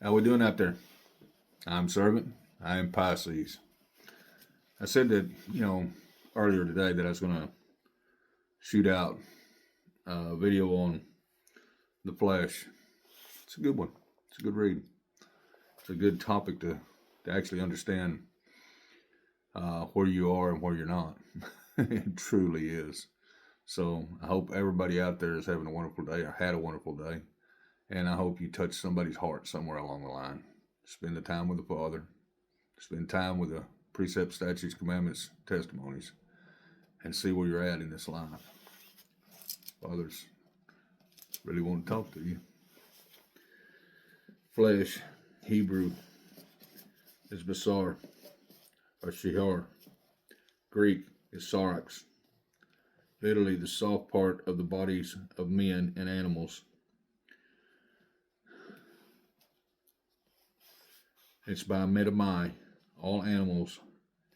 How we doing out there? I'm Servant. I am Pisces. I said that, earlier today that I was going to shoot out a video on the flesh. It's a good one. It's a good read. It's a good topic to actually understand where you are and where you're not. It truly is. So I hope everybody out there is having a wonderful day or had a wonderful day. And I hope you touch somebody's heart somewhere along the line. Spend the time with the Father. Spend time with the precepts, statutes, commandments, testimonies, and see where you're at in this life. Fathers really want to talk to you. Flesh, Hebrew, is basar, or shihar. Greek is sarx. Literally the soft part of the bodies of men and animals. It's by metamai, all animals,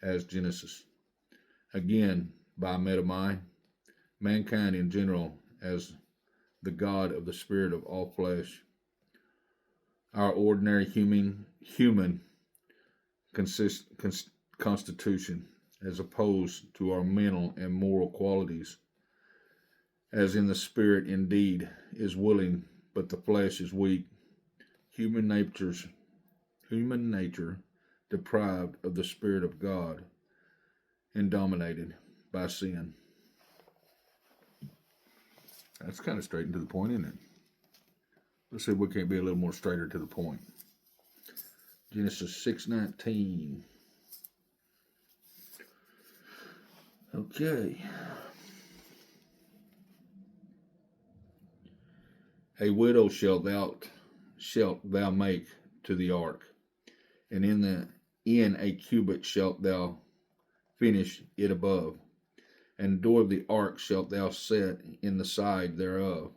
as Genesis. Again, by metamai, mankind in general, as the God of the spirit of all flesh. Our ordinary human constitution, as opposed to our mental and moral qualities, as in the spirit indeed is willing, but the flesh is weak. Human nature deprived of the Spirit of God and dominated by sin. That's kind of straight and to the point, isn't it? Let's see if we can't be a little more straighter to the point. Genesis 6:19. Okay. A widow shalt thou make to the ark, and in a cubit shalt thou finish it above, and the door of the ark shalt thou set in the side thereof.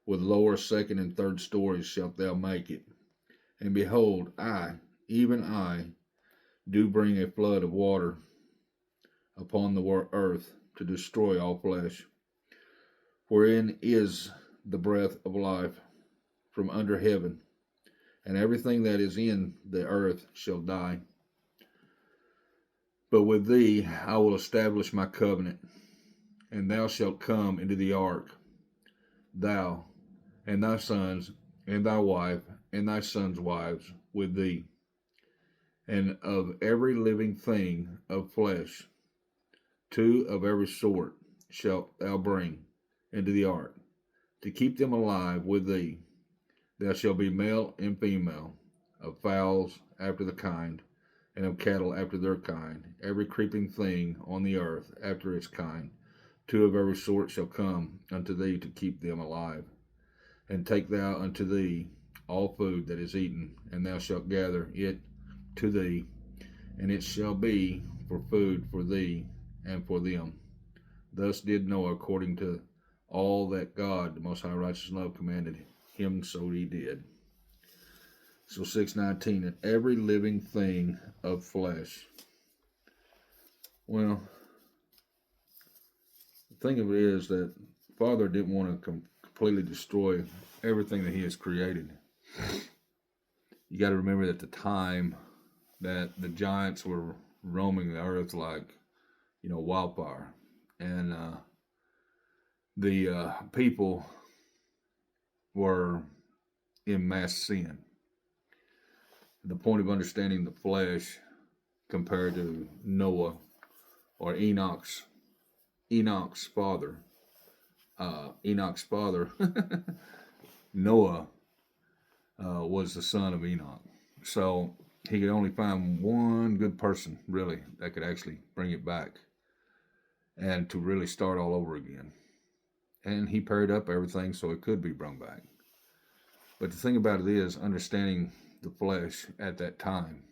With lower, second, and third stories shalt thou make it. And behold, I, even I, do bring a flood of water upon the earth to destroy all flesh, wherein is the breath of life from under heaven, and everything that is in the earth shall die. But with thee I will establish my covenant, and thou shalt come into the ark, thou, and thy sons, and thy wife, and thy sons' wives with thee. And of every living thing of flesh, 2 of every sort shalt thou bring into the ark, to keep them alive with thee. Thou shalt be male and female, of fowls after the kind, and of cattle after their kind, every creeping thing on the earth after its kind. 2 of every sort shall come unto thee to keep them alive. And take thou unto thee all food that is eaten, and thou shalt gather it to thee, and it shall be for food for thee and for them. Thus did Noah according to all that God, the Most High Righteous Love, commanded him, so he did. So 6:19, and every living thing of flesh. Well, the thing of it is that Father didn't want to completely destroy everything that he has created. You got to remember that the time that the giants were roaming the earth like, wildfire, and the people were in mass sin. The point of understanding the flesh compared to Noah or Enoch's father. Enoch's father, Noah, was the son of Enoch. So he could only find one good person, really, that could actually bring it back and to really start all over again. And he paired up everything so it could be brought back. But the thing about it is understanding the flesh at that time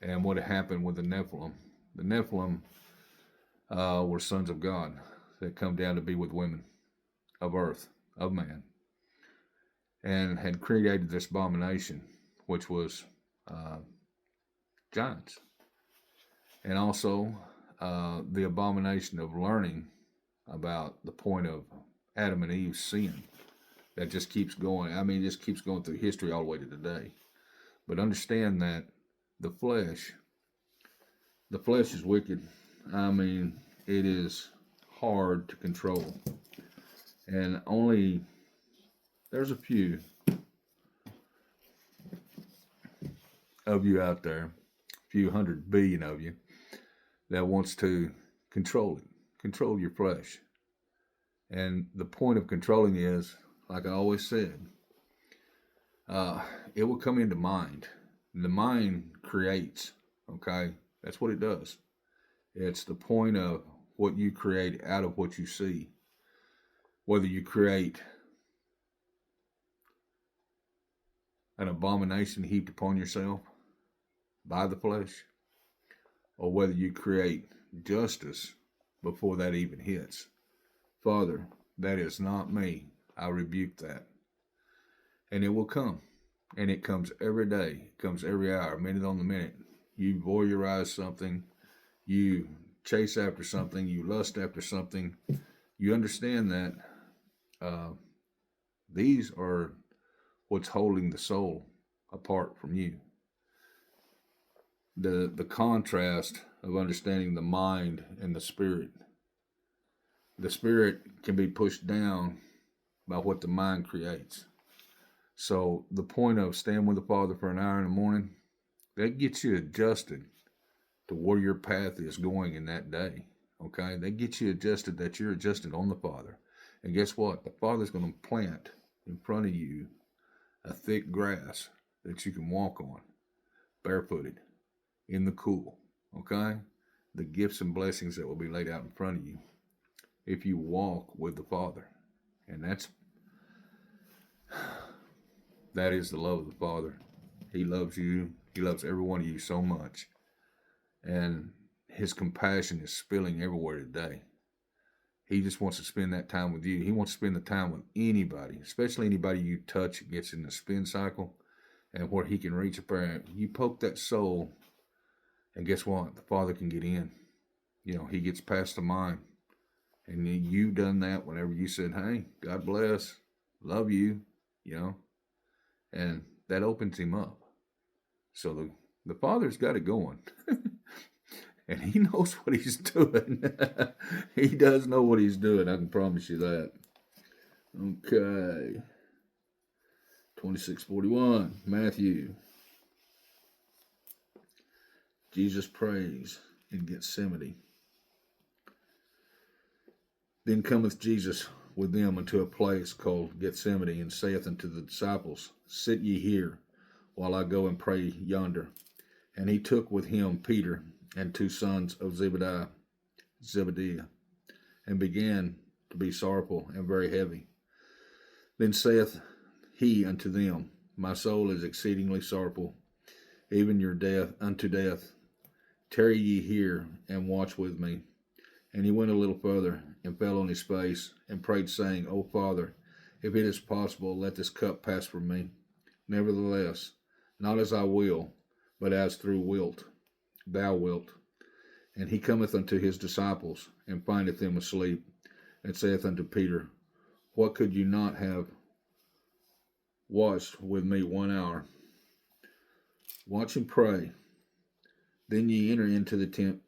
and what had happened with the Nephilim. The Nephilim were sons of God that come down to be with women of earth, of man, and had created this abomination, which was giants. And also the abomination of learning about the point of Adam and Eve's sin that just keeps going. I mean, it just keeps going through history all the way to today. But understand that the flesh, the flesh is wicked. I mean, it is hard to control. And only, there's a few of you out there, a few 100 billion of you, that wants to control it, control your flesh. And the point of controlling is, like I always said, it will come into mind. The mind creates, okay? That's what it does. It's the point of what you create out of what you see. Whether you create an abomination heaped upon yourself by the flesh, or whether you create justice before that even hits. Father, that is not me. I rebuke that. And it will come. And it comes every day. It comes every hour, minute on the minute. You voyeurize something. You chase after something. You lust after something. You understand that these are what's holding the soul apart from you. The contrast of understanding the mind and the spirit. The spirit can be pushed down by what the mind creates. So the point of staying with the Father for an hour in the morning, that gets you adjusted to where your path is going in that day. Okay? That gets you adjusted, that you're adjusted on the Father. And guess what? The Father's going to plant in front of you a thick grass that you can walk on, barefooted, in the cool. Okay? The gifts and blessings that will be laid out in front of you if you walk with the Father. And that is the love of the Father. He loves you. He loves every one of you so much. And his compassion is spilling everywhere today. He just wants to spend that time with you. He wants to spend the time with anybody, especially anybody you touch gets in the spin cycle, and where he can reach up there. You poke that soul, and guess what? The Father can get in. He gets past the mind. And you done that whenever you said, hey, God bless, love you, and that opens him up. So the Father's got it going. And he knows what he's doing. He does know what he's doing, I can promise you that. Okay. 26:41, Matthew. Jesus prays in Gethsemane. Then cometh Jesus with them unto a place called Gethsemane, and saith unto the disciples, sit ye here, while I go and pray yonder. And he took with him Peter and 2 sons of Zebediah, and began to be sorrowful and very heavy. Then saith he unto them, my soul is exceedingly sorrowful, even unto death. Tarry ye here, and watch with me. And he went a little further, and fell on his face, and prayed, saying, O Father, if it is possible, let this cup pass from me. Nevertheless, not as I will, but as thou wilt. And he cometh unto his disciples, and findeth them asleep, and saith unto Peter, what, could you not have watched with me 1 hour? Watch and pray. Then ye enter into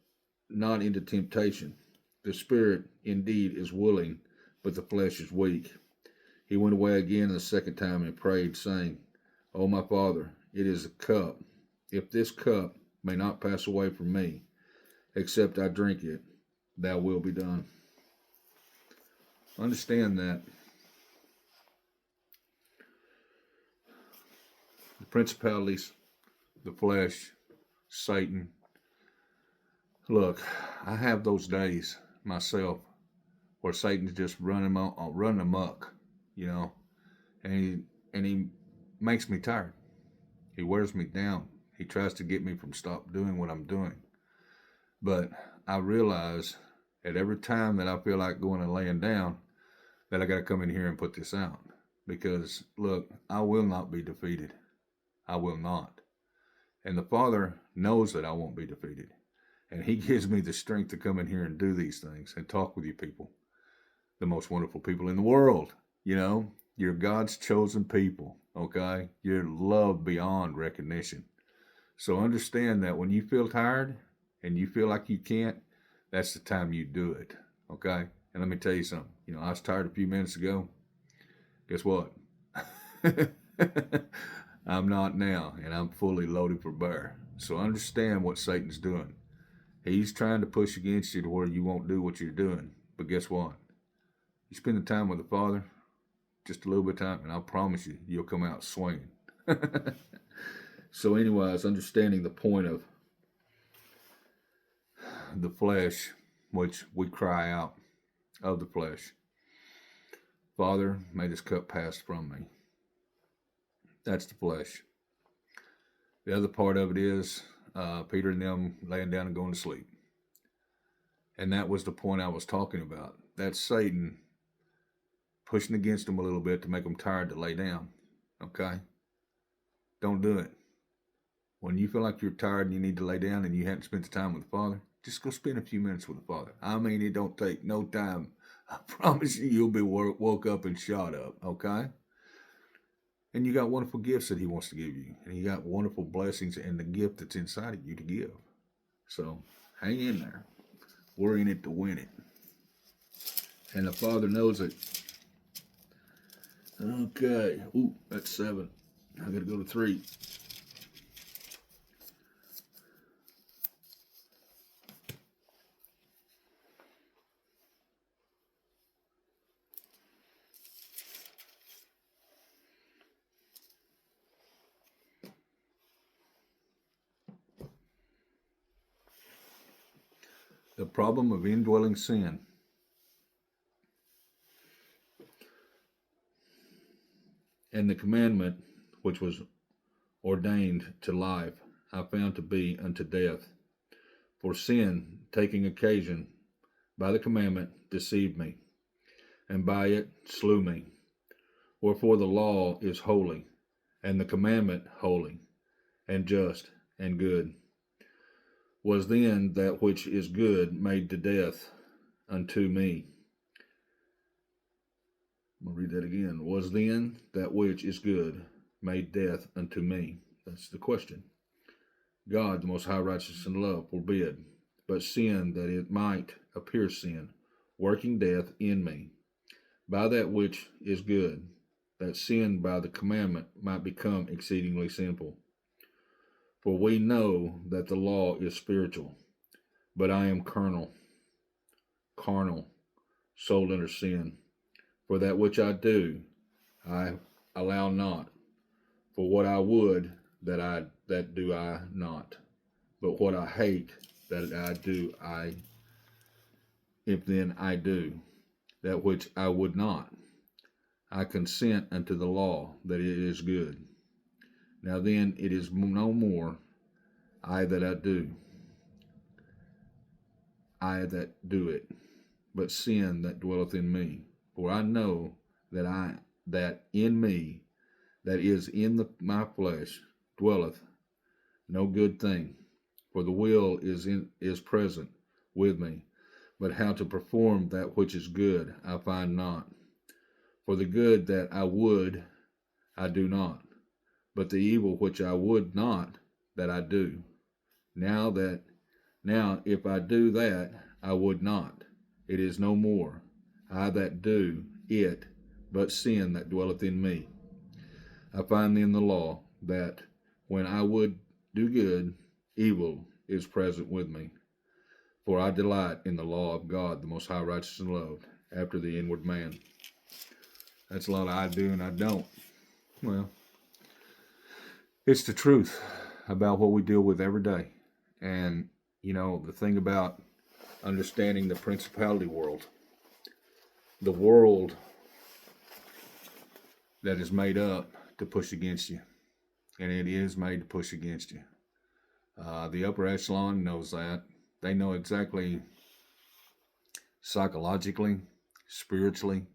not into temptation. The spirit indeed is willing, but the flesh is weak. He went away again the second time, and prayed, saying, O my Father, it is a cup. If this cup may not pass away from me, except I drink it, thy will be done. Understand that the principalities, the flesh, Satan. Look, I have those days myself where Satan's just running amok, and he makes me tired. He wears me down. He tries to get me from stop doing what I'm doing. But I realize at every time that I feel like going and laying down, that I got to come in here and put this out. Because, look, I will not be defeated. I will not. And the Father knows that I won't be defeated. And he gives me the strength to come in here and do these things and talk with you people. The most wonderful people in the world, You're God's chosen people, okay? You're loved beyond recognition. So understand that when you feel tired and you feel like you can't, that's the time you do it, okay? And let me tell you something. I was tired a few minutes ago. Guess what? I'm not now, and I'm fully loaded for bear. So understand what Satan's doing. He's trying to push against you to where you won't do what you're doing. But guess what? You spend the time with the Father, just a little bit of time, and I promise you, you'll come out swinging. So anyways, understanding the point of the flesh, which we cry out of the flesh. Father, may this cup pass from me. That's the flesh. The other part of it is Peter and them laying down and going to sleep. And that was the point I was talking about. That's Satan pushing against them a little bit to make them tired to lay down. Okay? Don't do it. When you feel like you're tired and you need to lay down and you haven't spent the time with the Father, just go spend a few minutes with the Father. I mean, it don't take no time. I promise you, you'll be woke up and shot up. Okay? And you got wonderful gifts that He wants to give you. And you got wonderful blessings and the gift that's inside of you to give. So, hang in there. We're in it to win it. And the Father knows it. Okay. Ooh, that's 7. I got to go to 3. The problem of indwelling sin. And the commandment which was ordained to life, I found to be unto death. For sin, taking occasion by the commandment, deceived me, and by it slew me. Wherefore the law is holy, and the commandment holy, and just, and good. Was then that which is good made to death unto me. I'm going to read that again. Was then that which is good made death unto me? That's the question. God, the most high, righteous, and love, forbid, but sin, that it might appear sin, working death in me, by that which is good, that sin by the commandment might become exceedingly sinful. For we know that the law is spiritual, but I am carnal, sold under sin. For that which I do, I allow not. For what I would, that do I not. But what I hate, that I do, if then I do, that which I would not, I consent unto the law that it is good. Now then it is no more I that I do, I that do it, but sin that dwelleth in me. For I know that in me, that is in my flesh, dwelleth no good thing. For the will is present with me, but how to perform that which is good I find not. For the good that I would, I do not, but the evil which I would not, that I do. Now if I do that I would not, it is no more I that do it, but sin that dwelleth in me. I find in the law that when I would do good, evil is present with me. For I delight in the law of God, the most high, righteous, and loved, after the inward man. That's a lot of I do and I don't. Well, it's the truth about what we deal with every day. And, the thing about understanding the principality world, the world that is made up to push against you. And it is made to push against you. The upper echelon knows that. They know exactly psychologically, spiritually.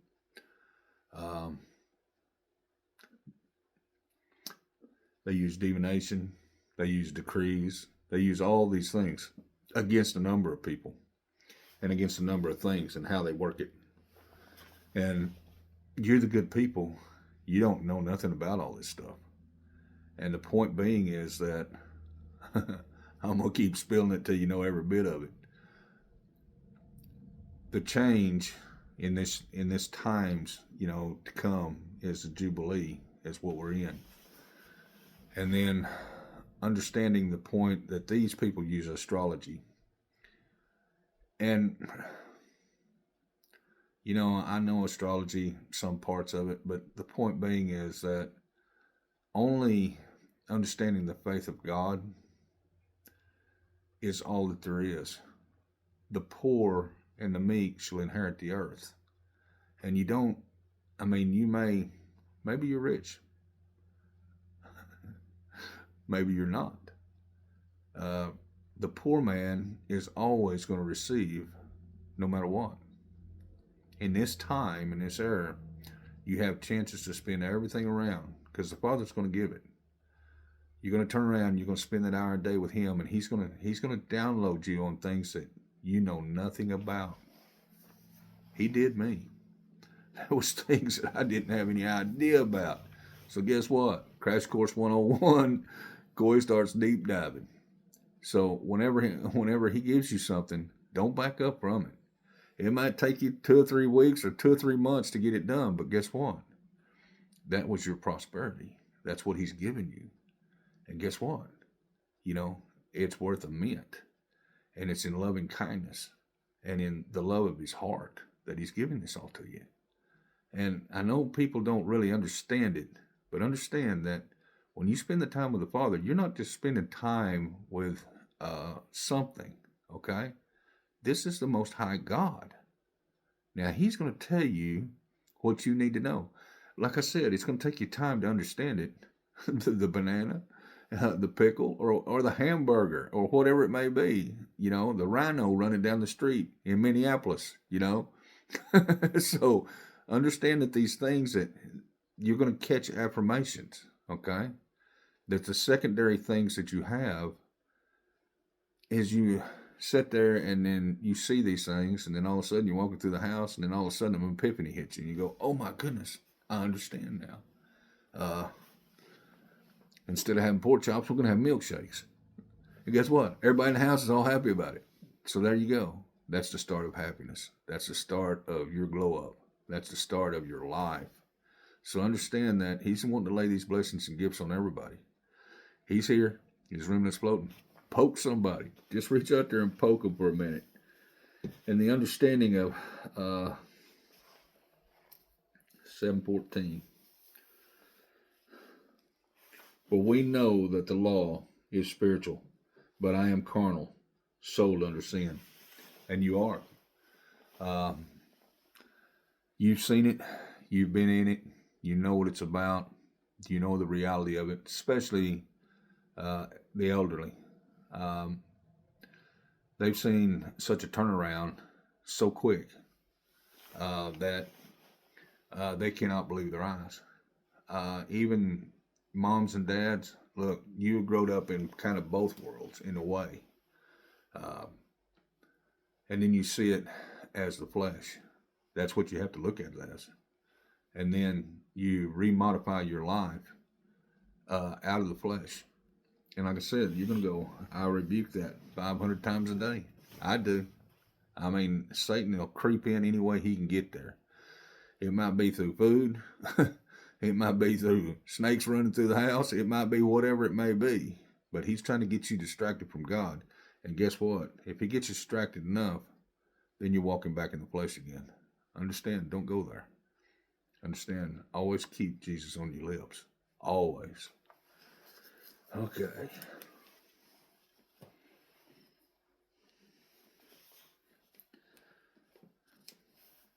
They use divination. They use decrees. They use all these things against a number of people and against a number of things and how they work it. And you're the good people. You don't know nothing about all this stuff. And the point being is that I'm going to keep spilling it till you know every bit of it. The change in this times, to come is the Jubilee, is what we're in. And then understanding the point that these people use astrology. And, I know astrology, some parts of it, but the point being is that only understanding the faith of God is all that there is. The poor and the meek shall inherit the earth. And maybe you're rich. Maybe you're not. The poor man is always going to receive no matter what. In this time, in this era, you have chances to spend everything around because the Father's going to give it. You're going to turn around, you're going to spend that hour a day with Him, and He's going to download you on things that you know nothing about. He did me. There was things that I didn't have any idea about. So guess what? Crash Course 101, Corey starts deep diving. So whenever he gives you something, don't back up from it. It might take you 2 or 3 weeks or 2 or 3 months to get it done, but guess what? That was your prosperity. That's what He's given you. And guess what? It's worth a mint. And it's in loving kindness and in the love of His heart that He's giving this all to you. And I know people don't really understand it, but understand that when you spend the time with the Father, you're not just spending time with something, okay? This is the Most High God. Now, He's going to tell you what you need to know. Like I said, it's going to take you time to understand it. The banana, the pickle, or the hamburger, or whatever it may be. The rhino running down the street in Minneapolis, So understand that these things that you're going to catch affirmations, okay? That the secondary things that you have is you sit there and then you see these things, and then all of a sudden you're walking through the house, and then all of a sudden an epiphany hits you, and you go, oh my goodness, I understand now. Instead of having pork chops, we're going to have milkshakes. And guess what? Everybody in the house is all happy about it. So there you go. That's the start of happiness. That's the start of your glow up. That's the start of your life. So understand that He's wanting to lay these blessings and gifts on everybody. He's here. His remnant's floating. Poke somebody. Just reach out there and poke them for a minute. And the understanding of 7:14. For we know that the law is spiritual, but I am carnal, sold under sin. And you are. You've seen it. You've been in it. You know what it's about. You know the reality of it, especially the elderly. They've seen such a turnaround so quick that they cannot believe their eyes. Even moms and dads, look, you growed up in kind of both worlds in a way. And then you see it as the flesh. That's what you have to look at it as. And then you remodify your life out of the flesh. And like I said, you're going to go, I rebuke that 500 times a day. I do. Satan will creep in any way he can get there. It might be through food. It might be through snakes running through the house. It might be whatever it may be. But he's trying to get you distracted from God. And guess what? If he gets you distracted enough, then you're walking back in the flesh again. Understand, don't go there. Understand, always keep Jesus on your lips. Always. Okay.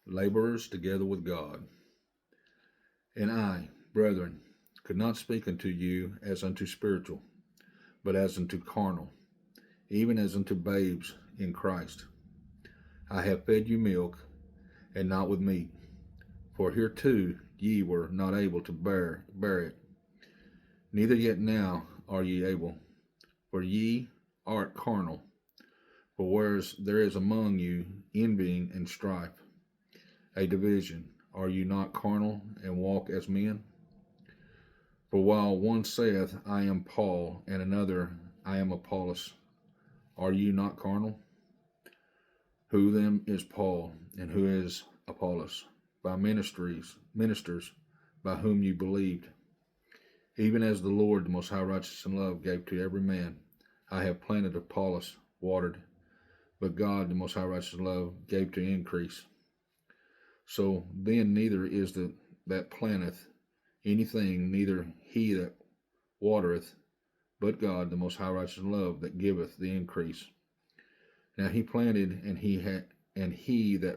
Laborers together with God. And I, brethren, could not speak unto you as unto spiritual, but as unto carnal, even as unto babes in Christ. I have fed you milk, and not with meat, for hereto ye were not able to bear it. Neither yet now are ye able, for ye are carnal. For whereas there is among you envying and strife, a division, are you not carnal and walk as men? For while one saith, I am Paul, and another, I am Apollos, are you not carnal? Who then is Paul, and who is Apollos? By ministers, by whom you believed, even as the Lord, the most high, righteous, and love, gave to every man. I have planted, Apollos watered, but God, the most high, righteous, and love, gave to increase. So then neither is that planteth anything, neither he that watereth, but God, the most high, righteous, and love, that giveth the increase. Now he planted, and he that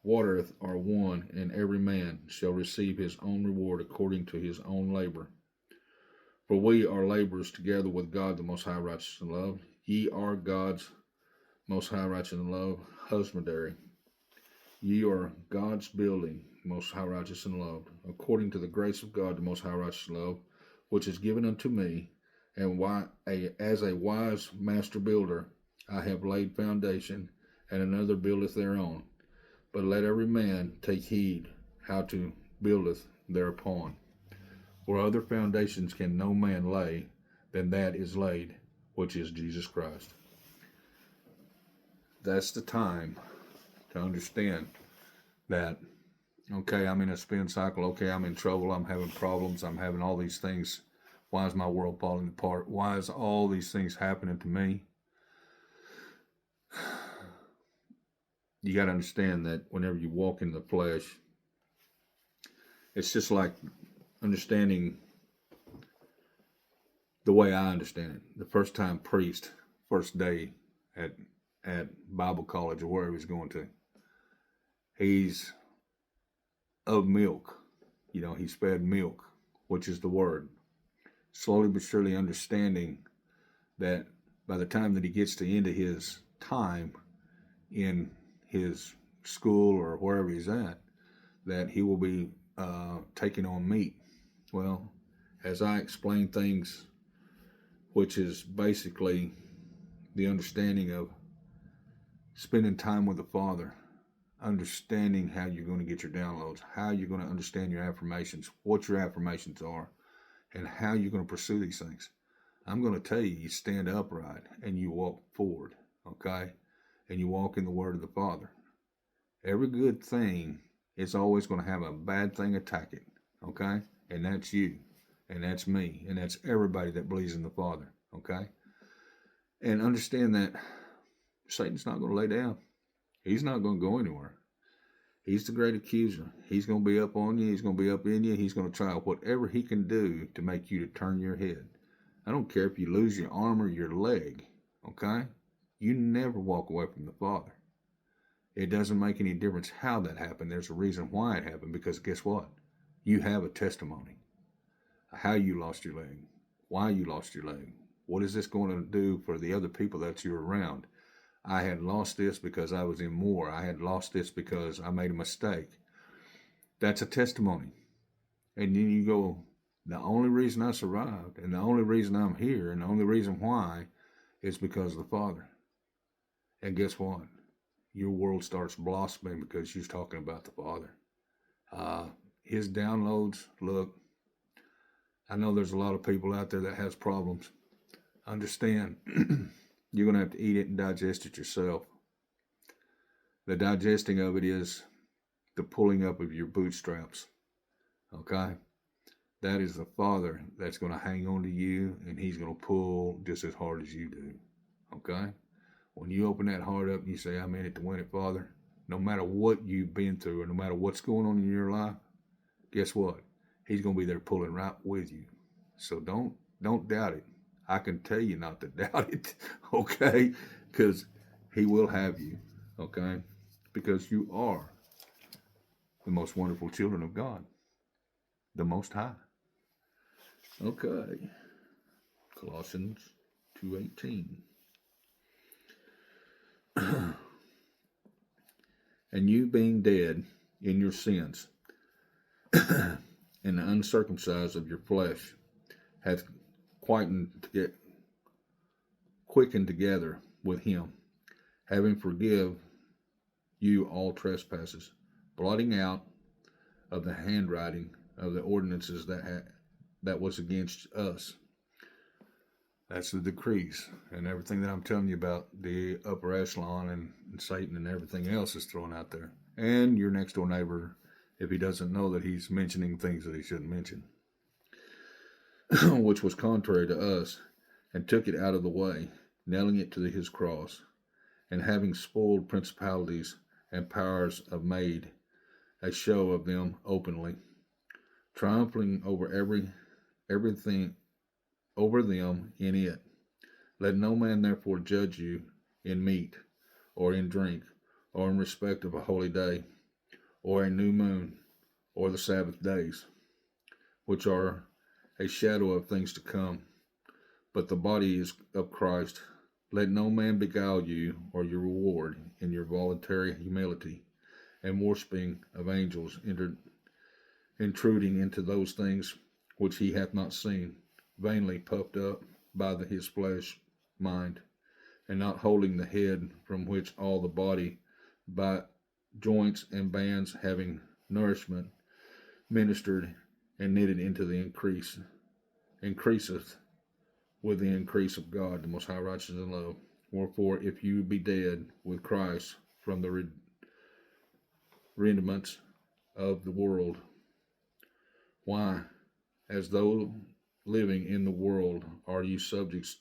watereth are one, and every man shall receive his own reward according to his own labor. For we are laborers together with God, the most high, righteous, and love. Ye are God's most high, righteous, and love husbandry. Ye are God's building, most high, righteous, and loved, according to the grace of God, the most high, righteous, and love, which is given unto me, and as a wise master builder, I have laid foundation, and another buildeth thereon. But let every man take heed how to buildeth thereupon. For other foundations can no man lay than that is laid, which is Jesus Christ. That's the time to understand that, okay, I'm in a spin cycle. Okay, I'm in trouble. I'm having problems. I'm having all these things. Why is my world falling apart? Why is all these things happening to me? You got to understand that whenever you walk in the flesh, it's just like understanding the way I understand it. The first time priest, first day at Bible college or wherever he's going to, he's of milk. He's fed milk, which is the word. Slowly but surely understanding that by the time that he gets to the end of his time in his school or wherever he's at, that he will be taking on meat. Well, as I explain things, which is basically the understanding of spending time with the Father, understanding how you're going to get your downloads, how you're going to understand your affirmations, what your affirmations are, and how you're going to pursue these things. I'm going to tell you, you stand upright and you walk forward, okay? And you walk in the word of the Father. Every good thing is always going to have a bad thing attack it, okay? And that's you, and that's me, and that's everybody that believes in the Father, okay? And understand that Satan's not going to lay down. He's not going to go anywhere. He's the great accuser. He's going to be up on you. He's going to be up in you. He's going to try whatever he can do to make you to turn your head. I don't care if you lose your arm or your leg, okay? You never walk away from the Father. It doesn't make any difference how that happened. There's a reason why it happened, because guess what? You have a testimony. How you lost your leg. Why you lost your leg. What is this going to do for the other people that you're around? I had lost this because I was in war. I had lost this because I made a mistake. That's a testimony. And then you go, the only reason I survived, and the only reason I'm here, and the only reason why is because of the Father. And guess what? Your world starts blossoming because you're talking about the Father. His downloads, look, I know there's a lot of people out there that has problems. Understand, you're going to have to eat it and digest it yourself. The digesting of it is the pulling up of your bootstraps. Okay? That is the Father that's going to hang on to you, and he's going to pull just as hard as you do. Okay? When you open that heart up and you say, I'm in it to win it, Father, no matter what you've been through or no matter what's going on in your life, guess what? He's going to be there pulling right with you. So don't doubt it. I can tell you not to doubt it, okay? Because he will have you, okay? Because you are the most wonderful children of God, the Most High. Okay, Colossians 2:18. And you being dead in your sins and the uncircumcised of your flesh hath quickened together with him, having forgive you all trespasses, blotting out of the handwriting of the ordinances that that was against us. That's the decrees. And everything that I'm telling you about the upper echelon and Satan and everything else is thrown out there. And your next door neighbor, if he doesn't know that he's mentioning things that he shouldn't mention, which was contrary to us, and took it out of the way, nailing it to his cross, and having spoiled principalities and powers have made a show of them openly, triumphing over everything over them in it. Let no man therefore judge you in meat, or in drink, or in respect of a holy day, or a new moon, or the Sabbath days, which are a shadow of things to come, but the body is of Christ. Let no man beguile you or your reward in your voluntary humility and worshiping of angels, intruding into those things which he hath not seen, vainly puffed up by his flesh mind, and not holding the head, from which all the body by joints and bands having nourishment ministered and knitted into the increaseth with the increase of God, the most high righteous and love. Wherefore, if you be dead with Christ from the rudiments of the world, why, as though living in the world, are you subjects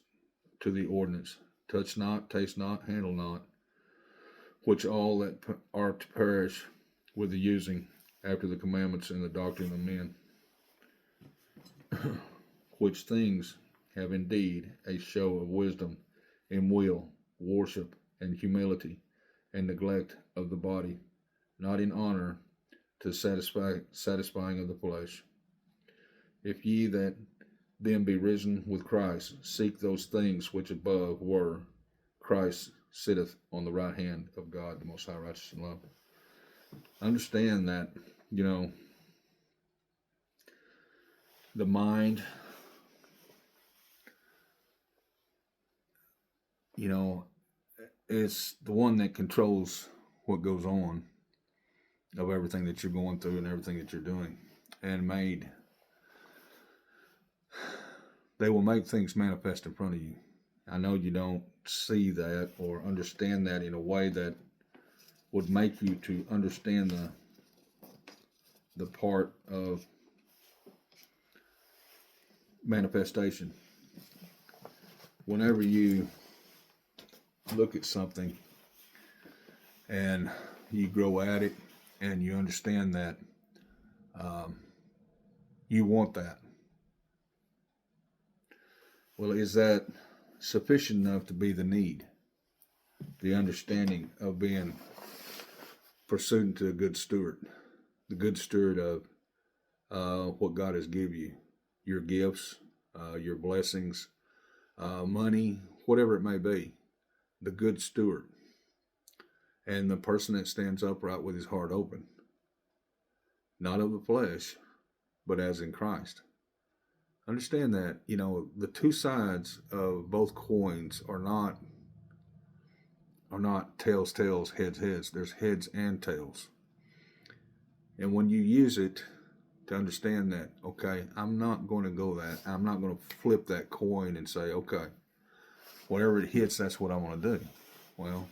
to the ordinance, touch not, taste not, handle not, which all that are to perish with the using, after the commandments and the doctrine of men, which things have indeed a show of wisdom in will, worship, and humility, and neglect of the body, not in honor to satisfying of the flesh. If ye that then be risen with Christ, seek those things which above were, Christ sitteth on the right hand of God, the most high righteous and love. Understand that, the mind, it's the one that controls what goes on of everything that you're going through and everything that you're doing. And they will make things manifest in front of you. I know you don't see that or understand that in a way that would make you to understand the part of manifestation. Whenever you look at something and you grow at it and you understand that you want that, well, is that sufficient enough to be the need, the understanding of being pursuant to a good steward, the good steward of what God has given you, your gifts, your blessings, money, whatever it may be, the good steward, and the person that stands upright with his heart open, not of the flesh, but as in Christ. Understand that, the two sides of both coins are not tails, heads, heads. There's heads and tails. And when you use it to understand that, okay, I'm not going to go that. I'm not going to flip that coin and say, okay, whatever it hits, that's what I want to do. Well,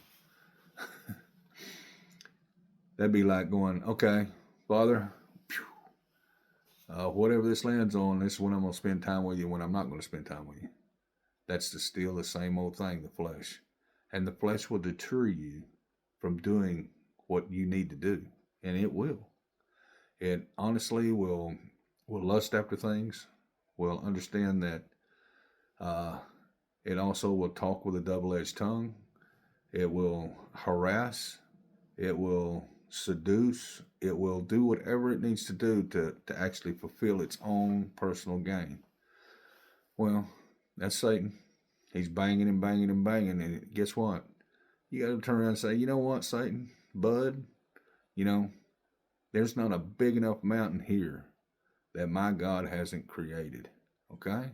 that'd be like going, okay, Father, whatever this lands on, this is when I'm going to spend time with you, when I'm not going to spend time with you. That's still the same old thing, the flesh. And the flesh will deter you from doing what you need to do. And it will. It honestly will lust after things, will understand that it also will talk with a double-edged tongue. It will harass. It will seduce. It will do whatever it needs to do to actually fulfill its own personal gain. Well, that's Satan. He's banging and banging and banging. And guess what? You got to turn around and say, you know what, Satan, bud, there's not a big enough mountain here that my God hasn't created. Okay?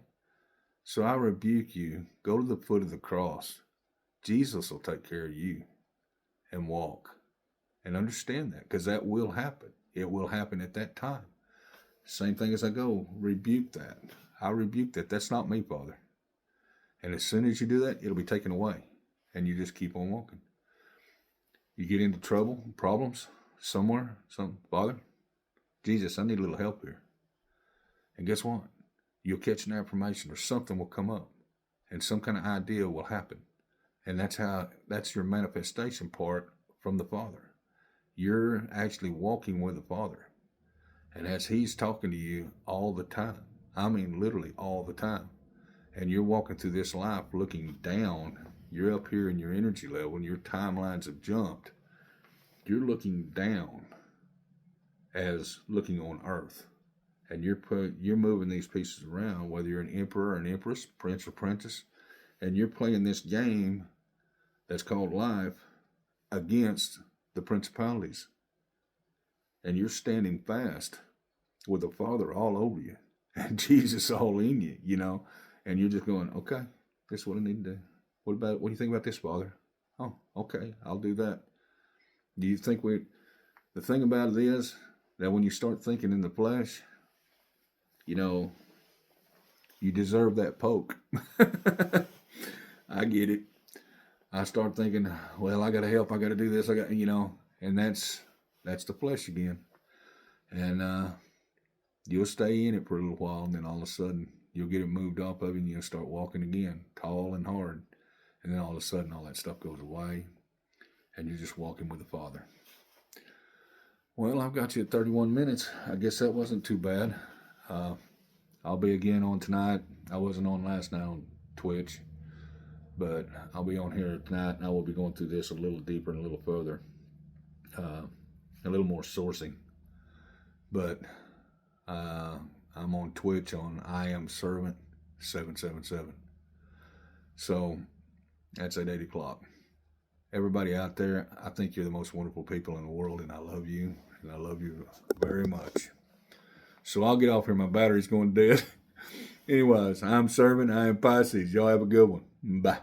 So I rebuke you. Go to the foot of the cross. Jesus will take care of you and walk. And understand that, because that will happen. It will happen at that time. Same thing as I go, rebuke that. I rebuke that. That's not me, Father. And as soon as you do that, it'll be taken away. And you just keep on walking. You get into trouble, problems, somewhere, Father, Jesus, I need a little help here. And guess what? You'll catch an affirmation or something will come up. And some kind of idea will happen. And that's your manifestation part from the Father. You're actually walking with the Father. And as He's talking to you all the time, I mean literally all the time, and you're walking through this life looking down, you're up here in your energy level and your timelines have jumped. You're looking down as looking on earth. And you're moving these pieces around, whether you're an emperor or an empress, prince or princess, and you're playing this game that's called life against the principalities. And you're standing fast with the Father all over you and Jesus all in you, and you're just going, okay, this is what I need to do. What do you think about this, Father? Oh, okay, I'll do that. Do you think the thing about it is that when you start thinking in the flesh, you deserve that poke. I get it. I start thinking, well, I got to help. I got to do this. And that's the flesh again. And you'll stay in it for a little while, and then all of a sudden you'll get it moved off of you, and you'll start walking again, tall and hard. And then all of a sudden all that stuff goes away, and you're just walking with the Father. Well, I've got you at 31 minutes. I guess that wasn't too bad. I'll be again on tonight. I wasn't on last night on Twitch, but I'll be on here tonight, and I will be going through this a little deeper and a little further, a little more sourcing. But I'm on Twitch on I Am Servant 777. So that's at 8 o'clock. Everybody out there, I think you're the most wonderful people in the world, and I love you, and I love you very much. So I'll get off here. My battery's going dead. Anyways, I'm Servant. I am Pisces. Y'all have a good one. Bye.